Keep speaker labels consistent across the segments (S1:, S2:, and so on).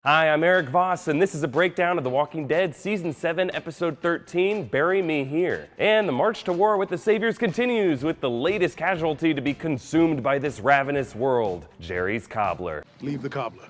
S1: Hi, I'm Erik Voss, and this is a breakdown of The Walking Dead Season 7, Episode 13, Bury Me Here. And the march to war with the Saviors continues with the latest casualty to be consumed by this ravenous world, Jerry's cobbler.
S2: Leave the cobbler.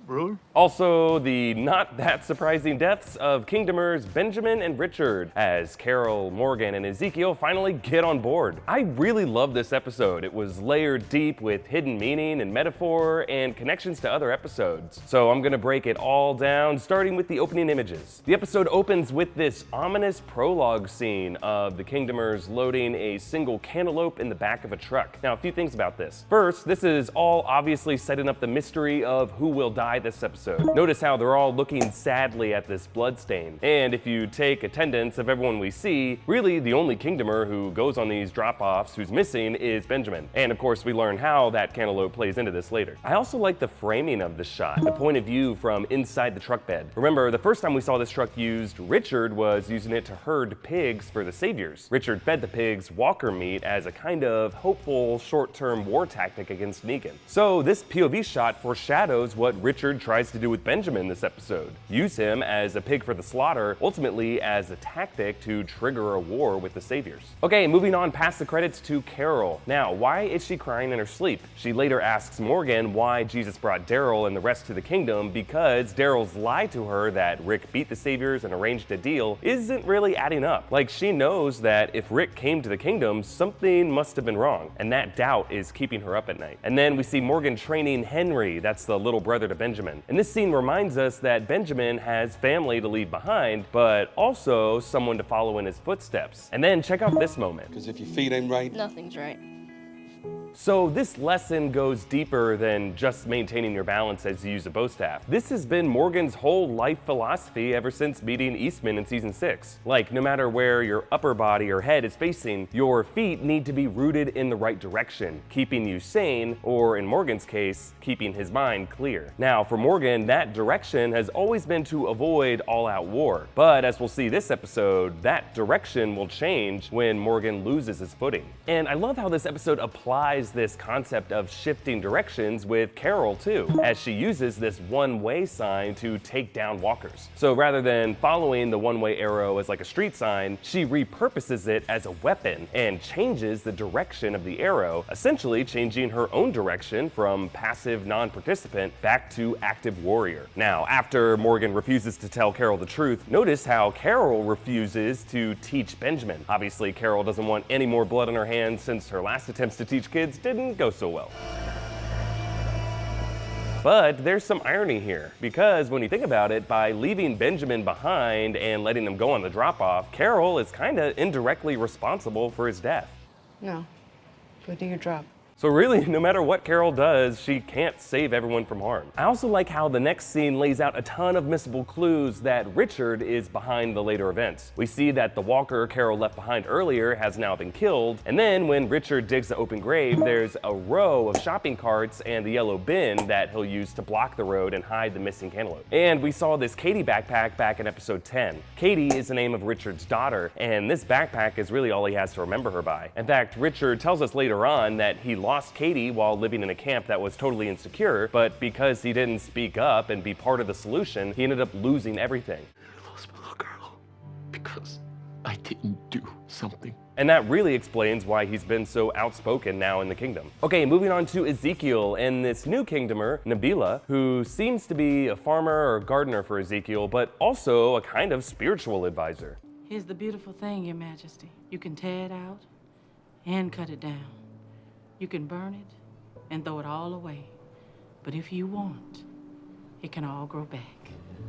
S2: Brewer?
S1: Also, the not that surprising deaths of Kingdomers Benjamin and Richard as Carol, Morgan, and Ezekiel finally get on board. I really love this episode. It was layered deep with hidden meaning and metaphor and connections to other episodes. So I'm gonna break it all down, starting with the opening images. The episode opens with this ominous prologue scene of the Kingdomers loading a single cantaloupe in the back of a truck. Now, a few things about this. First, this is all obviously setting up the mystery of who will die this episode. Notice how they're all looking sadly at this bloodstain. And if you take attendance of everyone we see, really the only Kingdomer who goes on these drop-offs who's missing is Benjamin. And of course we learn how that cantaloupe plays into this later. I also like the framing of the shot, the point of view from inside the truck bed. Remember, the first time we saw this truck used, Richard was using it to herd pigs for the Saviors. Richard fed the pigs walker meat as a kind of hopeful short-term war tactic against Negan. So this POV shot foreshadows what Richard tries to do with Benjamin this episode. Use him as a pig for the slaughter, ultimately as a tactic to trigger a war with the Saviors. Okay, moving on past the credits to Carol. Now, why is she crying in her sleep? She later asks Morgan why Jesus brought Daryl and the rest to the kingdom because Daryl's lie to her that Rick beat the Saviors and arranged a deal isn't really adding up. Like, she knows that if Rick came to the kingdom, something must have been wrong, and that doubt is keeping her up at night. And then we see Morgan training Henry, that's the little brother to Benjamin. And this scene reminds us that Benjamin has family to leave behind, but also someone to follow in his footsteps. And then check out this moment.
S3: Because if your feet ain't right,
S4: nothing's right.
S1: So this lesson goes deeper than just maintaining your balance as you use a bow staff. This has been Morgan's whole life philosophy ever since meeting Eastman in Season 6. Like, no matter where your upper body or head is facing, your feet need to be rooted in the right direction, keeping you sane, or in Morgan's case, keeping his mind clear. Now, for Morgan, that direction has always been to avoid all-out war. But as we'll see this episode, that direction will change when Morgan loses his footing. And I love how this episode applies this concept of shifting directions with Carol too, as she uses this one-way sign to take down walkers. So rather than following the one-way arrow as like a street sign, she repurposes it as a weapon and changes the direction of the arrow, essentially changing her own direction from passive non-participant back to active warrior. Now, after Morgan refuses to tell Carol the truth, notice how Carol refuses to teach Benjamin. Obviously, Carol doesn't want any more blood on her hands since her last attempts to teach kids didn't go so well. But there's some irony here, because when you think about it, by leaving Benjamin behind and letting him go on the drop-off, Carol is kinda indirectly responsible for his death.
S4: No. Go do your job.
S1: So really, no matter what Carol does, she can't save everyone from harm. I also like how the next scene lays out a ton of missable clues that Richard is behind the later events. We see that the walker Carol left behind earlier has now been killed, and then when Richard digs the open grave, there's a row of shopping carts and the yellow bin that he'll use to block the road and hide the missing cantaloupe. And we saw this Katie backpack back in episode 10. Katie is the name of Richard's daughter, and this backpack is really all he has to remember her by. In fact, Richard tells us later on that he lost Katie while living in a camp that was totally insecure, but because he didn't speak up and be part of the solution, he ended up losing everything.
S5: I lost my little girl because I didn't do something.
S1: And that really explains why he's been so outspoken now in the kingdom. Okay, moving on to Ezekiel and this new kingdomer, Nabila, who seems to be a farmer or gardener for Ezekiel, but also a kind of spiritual advisor.
S6: Here's the beautiful thing, Your Majesty. You can tear it out and cut it down. You can burn it and throw it all away. But if you want, it can all grow back.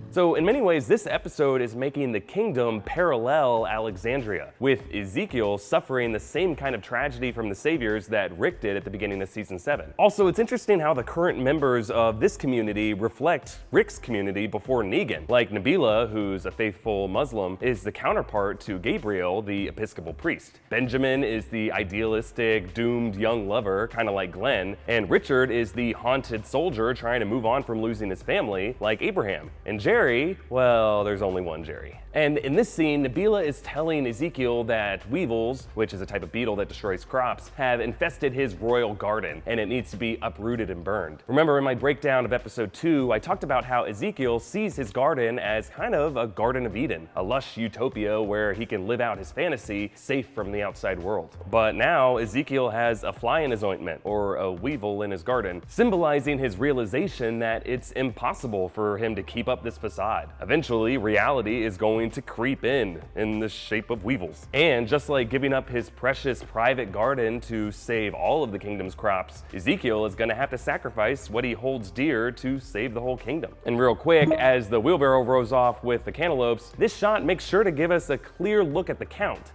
S1: So in many ways, this episode is making the kingdom parallel Alexandria, with Ezekiel suffering the same kind of tragedy from the Saviors that Rick did at the beginning of Season 7. Also, it's interesting how the current members of this community reflect Rick's community before Negan. Like Nabila, who's a faithful Muslim, is the counterpart to Gabriel, the Episcopal priest. Benjamin is the idealistic, doomed young lover, kind of like Glenn, and Richard is the haunted soldier trying to move on from losing his family. family like Abraham. And Jerry, well, there's only one Jerry. And in this scene, Nabila is telling Ezekiel that weevils, which is a type of beetle that destroys crops, have infested his royal garden and it needs to be uprooted and burned. Remember in my breakdown of episode 2, I talked about how Ezekiel sees his garden as kind of a Garden of Eden, a lush utopia where he can live out his fantasy safe from the outside world. But now Ezekiel has a fly in his ointment, or a weevil in his garden, symbolizing his realization that it's impossible for him to keep up this facade. Eventually, reality is going to creep in the shape of weevils. And just like giving up his precious private garden to save all of the kingdom's crops, Ezekiel is gonna have to sacrifice what he holds dear to save the whole kingdom. And real quick, as the wheelbarrow rows off with the cantaloupes, this shot makes sure to give us a clear look at the count.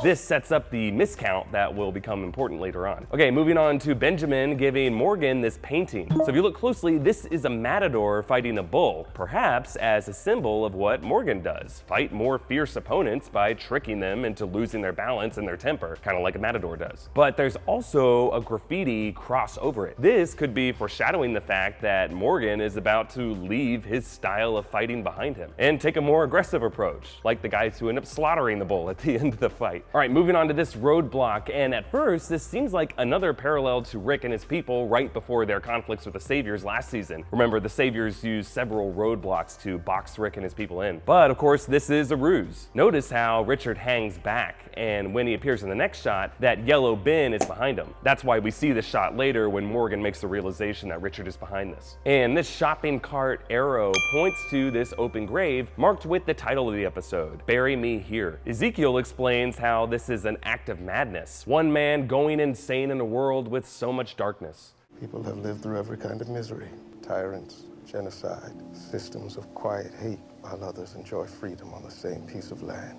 S1: This sets up the miscount that will become important later on. Okay, moving on to Benjamin giving Morgan this painting. So if you look closely, this is a matador fighting a bull, perhaps as a symbol of what Morgan does, fight more fierce opponents by tricking them into losing their balance and their temper, kind of like a matador does. But there's also a graffiti cross over it. This could be foreshadowing the fact that Morgan is about to leave his style of fighting behind him and take a more aggressive approach, like the guys who end up slaughtering the bull at the end of the fight. All right, moving on to this roadblock, and at first, this seems like another parallel to Rick and his people right before their conflicts with the Saviors last season. Remember, the Saviors used several roadblocks to box Rick and his people in. But of course, this is a ruse. Notice how Richard hangs back, and when he appears in the next shot, that yellow bin is behind him. That's why we see the shot later when Morgan makes the realization that Richard is behind this. And this shopping cart arrow points to this open grave marked with the title of the episode, Bury Me Here. Ezekiel explains how this is an act of madness, one man going insane in a world with so much darkness.
S2: People have lived through every kind of misery, tyrants, genocide, systems of quiet hate, while others enjoy freedom on the same piece of land.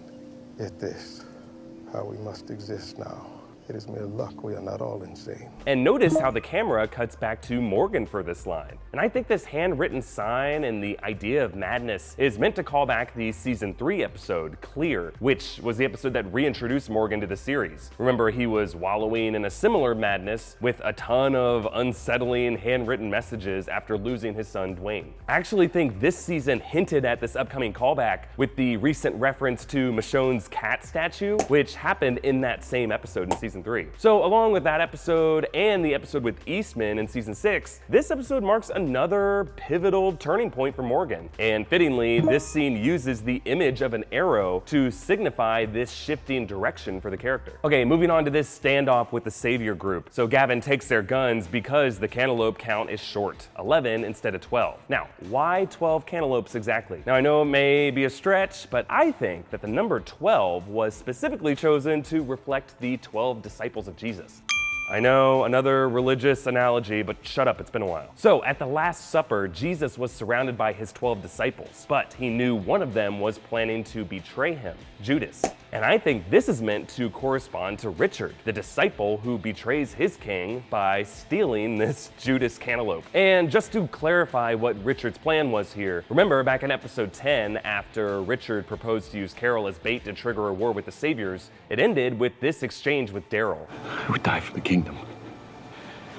S2: Yet this, how we must exist now. It is mere luck we are not all insane.
S1: And notice how the camera cuts back to Morgan for this line. And I think this handwritten sign and the idea of madness is meant to call back the season 3 episode, Clear, which was the episode that reintroduced Morgan to the series. Remember, he was wallowing in a similar madness with a ton of unsettling handwritten messages after losing his son Dwayne. I actually think this season hinted at this upcoming callback with the recent reference to Michonne's cat statue, which happened in that same episode in season 3. So along with that episode and the episode with Eastman in season 6, this episode marks another pivotal turning point for Morgan. And fittingly, this scene uses the image of an arrow to signify this shifting direction for the character. Okay, moving on to this standoff with the Savior group. So Gavin takes their guns because the cantaloupe count is short, 11 instead of 12. Now, why 12 cantaloupes exactly? Now I know it may be a stretch, but I think that the number 12 was specifically chosen to reflect the 12 disciples of Jesus. I know, another religious analogy, but shut up, it's been a while. So, at the Last Supper, Jesus was surrounded by his 12 disciples, but he knew one of them was planning to betray him, Judas. And I think this is meant to correspond to Richard, the disciple who betrays his king by stealing this Judas cantaloupe. And just to clarify what Richard's plan was here, remember back in episode 10, after Richard proposed to use Carol as bait to trigger a war with the Saviors, it ended with this exchange with Daryl.
S5: I would die for the kingdom.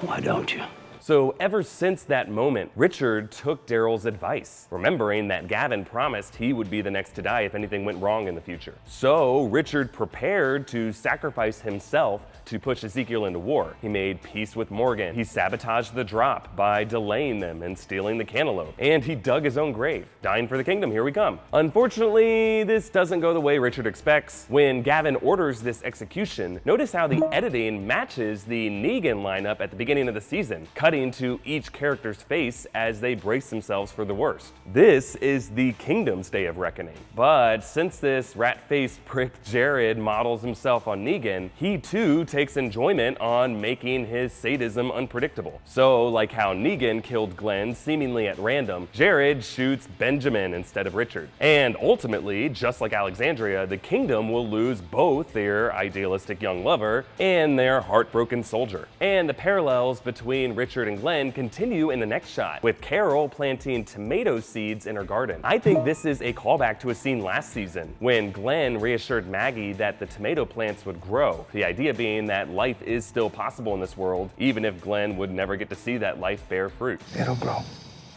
S3: Why don't you?
S1: So ever since that moment, Richard took Daryl's advice, remembering that Gavin promised he would be the next to die if anything went wrong in the future. So Richard prepared to sacrifice himself to push Ezekiel into war. He made peace with Morgan. He sabotaged the drop by delaying them and stealing the cantaloupe. And he dug his own grave. Dying for the kingdom, here we come. Unfortunately, this doesn't go the way Richard expects. When Gavin orders this execution, notice how the editing matches the Negan lineup at the beginning of the season, cutting to each character's face as they brace themselves for the worst. This is the kingdom's day of reckoning. But since this rat-faced prick Jared models himself on Negan, he too takes enjoyment on making his sadism unpredictable. So, like how Negan killed Glenn seemingly at random, Jared shoots Benjamin instead of Richard. And ultimately, just like Alexandria, the kingdom will lose both their idealistic young lover and their heartbroken soldier. And the parallels between Richard and Glenn continue in the next shot, with Carol planting tomato seeds in her garden. I think this is a callback to a scene last season, when Glenn reassured Maggie that the tomato plants would grow, the idea being that life is still possible in this world, even if Glenn would never get to see that life bear fruit.
S2: It'll grow.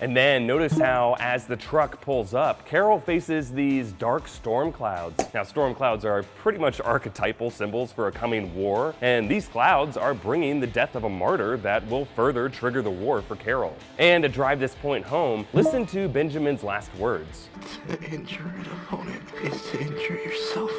S1: And then notice how as the truck pulls up, Carol faces these dark storm clouds. Now, storm clouds are pretty much archetypal symbols for a coming war, and these clouds are bringing the death of a martyr that will further trigger the war for Carol. And to drive this point home, listen to Benjamin's last words.
S2: To injure an opponent is to injure yourself.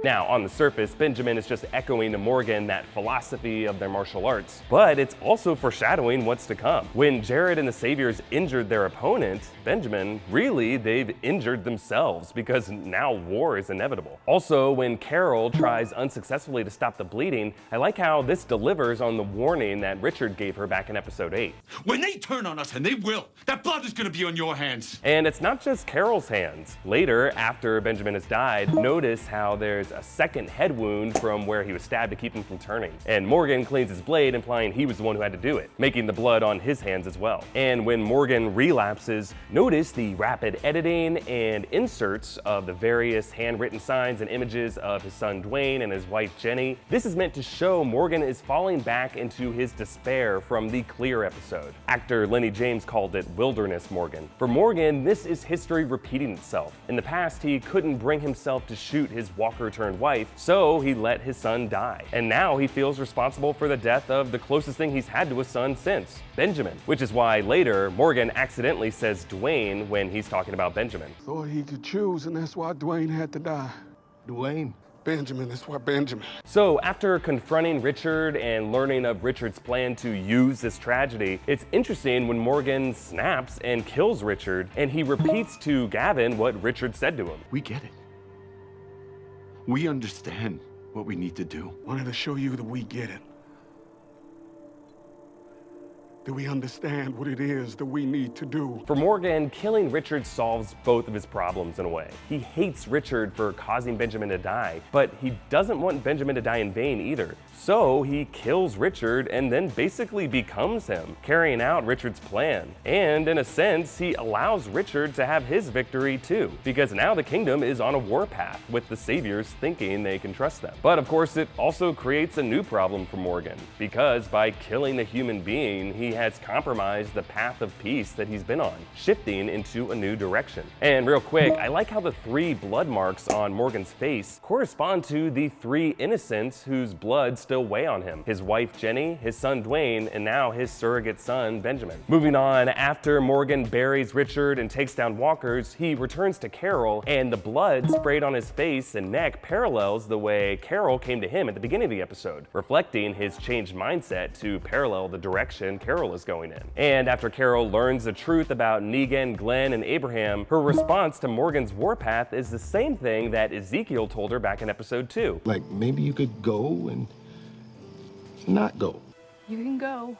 S1: Now, on the surface, Benjamin is just echoing to Morgan that philosophy of their martial arts, but it's also foreshadowing what's to come. When Jared and the Saviors injured their opponent, Benjamin, really, they've injured themselves because now war is inevitable. Also, when Carol tries unsuccessfully to stop the bleeding, I like how this delivers on the warning that Richard gave her back in episode 8.
S7: When they turn on us, and they will, that blood is gonna be on your hands.
S1: And it's not just Carol's hands. Later, after Benjamin has died, notice how there's a second head wound from where he was stabbed to keep him from turning. And Morgan cleans his blade, implying he was the one who had to do it, making the blood on his hands as well. And when Morgan relapses, notice the rapid editing and inserts of the various handwritten signs and images of his son Dwayne and his wife Jenny. This is meant to show Morgan is falling back into his despair from the Clear episode. Actor Lenny James called it Wilderness Morgan. For Morgan, this is history repeating itself. In the past, he couldn't bring himself to shoot his Walker-turned-wife, so he let his son die. And now he feels responsible for the death of the closest thing he's had to his son since, Benjamin. Which is why later, Morgan accidentally says Dwayne when he's talking about Benjamin.
S2: Thought he could choose, and that's why Dwayne had to die. Dwayne? Benjamin, that's why Benjamin.
S1: So after confronting Richard and learning of Richard's plan to use this tragedy, it's interesting when Morgan snaps and kills Richard, and he repeats to Gavin what Richard said to him.
S5: We get it. We understand what we need to do.
S2: Wanted to show you that we get it. That we understand what it is that we need to do.
S1: For Morgan, killing Richard solves both of his problems in a way. He hates Richard for causing Benjamin to die, but he doesn't want Benjamin to die in vain either. So he kills Richard and then basically becomes him, carrying out Richard's plan. And in a sense, he allows Richard to have his victory too, because now the kingdom is on a warpath with the Saviors thinking they can trust them. But of course, it also creates a new problem for Morgan, because by killing a human being, he has compromised the path of peace that he's been on, shifting into a new direction. And real quick, I like how the 3 blood marks on Morgan's face correspond to the 3 innocents whose blood still weigh on him. His wife Jenny, his son Dwayne, and now his surrogate son Benjamin. Moving on, after Morgan buries Richard and takes down walkers, he returns to Carol, and the blood sprayed on his face and neck parallels the way Carol came to him at the beginning of the episode, reflecting his changed mindset to parallel the direction Carol is going in. And after Carol learns the truth about Negan, Glenn, and Abraham, her response to Morgan's warpath is the same thing that Ezekiel told her back in episode 2.
S2: Like, maybe you could go and not go.
S4: You can go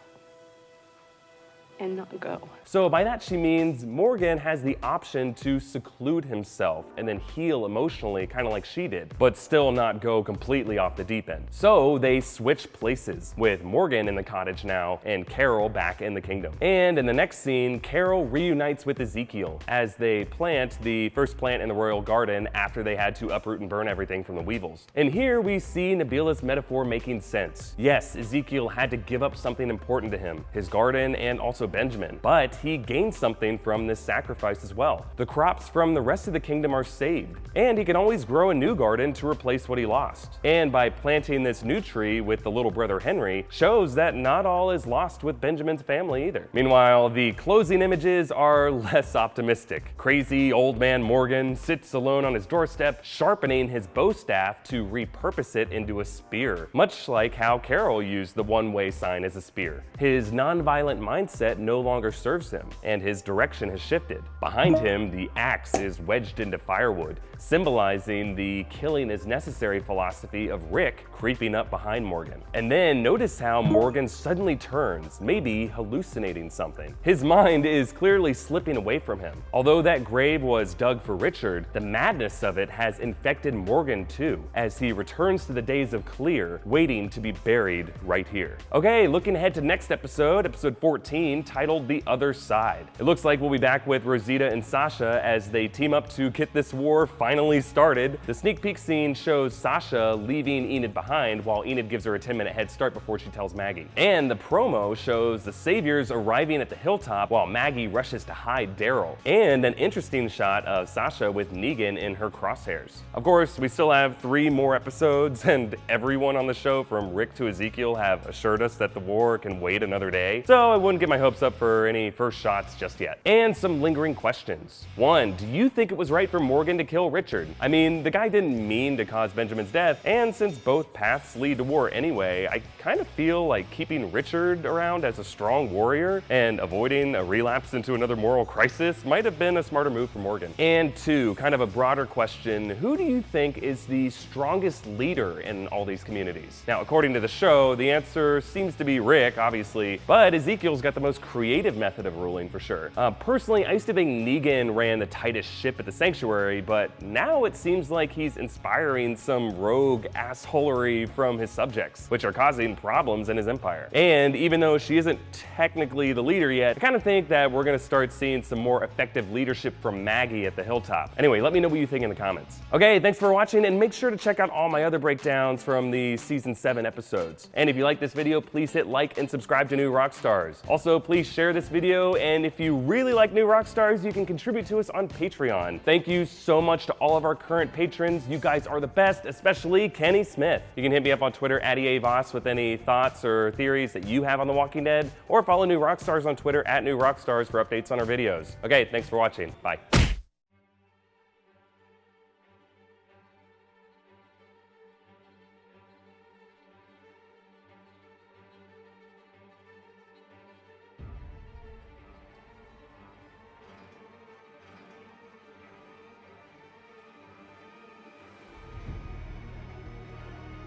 S4: and not go.
S1: So by that she means Morgan has the option to seclude himself and then heal emotionally, kind of like she did, but still not go completely off the deep end. So they switch places, with Morgan in the cottage now and Carol back in the kingdom. And in the next scene, Carol reunites with Ezekiel as they plant the first plant in the royal garden after they had to uproot and burn everything from the weevils. And here we see Nabila's metaphor making sense. Yes, Ezekiel had to give up something important to him, his garden and also Benjamin, but he gained something from this sacrifice as well. The crops from the rest of the kingdom are saved, and he can always grow a new garden to replace what he lost. And by planting this new tree with the little brother Henry, shows that not all is lost with Benjamin's family either. Meanwhile, the closing images are less optimistic. Crazy old man Morgan sits alone on his doorstep, sharpening his bow staff to repurpose it into a spear, much like how Carol used the one-way sign as a spear. His non-violent mindset no longer serves him, and his direction has shifted. Behind him, the axe is wedged into firewood, symbolizing the killing is necessary philosophy of Rick creeping up behind Morgan. And then notice how Morgan suddenly turns, maybe hallucinating something. His mind is clearly slipping away from him. Although that grave was dug for Richard, the madness of it has infected Morgan too, as he returns to the days of Clear, waiting to be buried right here. Okay, looking ahead to next episode, episode 14, titled The Other Side. It looks like we'll be back with Rosita and Sasha as they team up to get this war finally started. The sneak peek scene shows Sasha leaving Enid behind while Enid gives her a 10-minute head start before she tells Maggie. And the promo shows the Saviors arriving at the hilltop while Maggie rushes to hide Daryl. And an interesting shot of Sasha with Negan in her crosshairs. Of course, we still have 3 more episodes, and everyone on the show from Rick to Ezekiel have assured us that the war can wait another day, so I wouldn't get my hopes up for any first shots just yet. And some lingering questions. 1, do you think it was right for Morgan to kill Richard? I mean, the guy didn't mean to cause Benjamin's death, and since both paths lead to war anyway, I kind of feel like keeping Richard around as a strong warrior and avoiding a relapse into another moral crisis might have been a smarter move for Morgan. And 2, kind of a broader question, who do you think is the strongest leader in all these communities? Now, according to the show, the answer seems to be Rick, obviously, but Ezekiel's got the most creative method of ruling for sure. Personally, I used to think Negan ran the tightest ship at the Sanctuary, but now it seems like he's inspiring some rogue assholery from his subjects, which are causing problems in his empire. And even though she isn't technically the leader yet, I kind of think that we're gonna start seeing some more effective leadership from Maggie at the hilltop. Anyway, let me know what you think in the comments. Okay, thanks for watching, and make sure to check out all my other breakdowns from the season 7 episodes. And if you like this video, please hit like and subscribe to New Rockstars. Also, please share this video, and if you really like New Rockstars, you can contribute to us on Patreon. Thank you so much to all of our current patrons. You guys are the best, especially Kenny Smith. You can hit me up on Twitter at Erik Voss with any thoughts or theories that you have on The Walking Dead, or follow New Rockstars on Twitter at New Rockstars for updates on our videos. Okay, thanks for watching. Bye.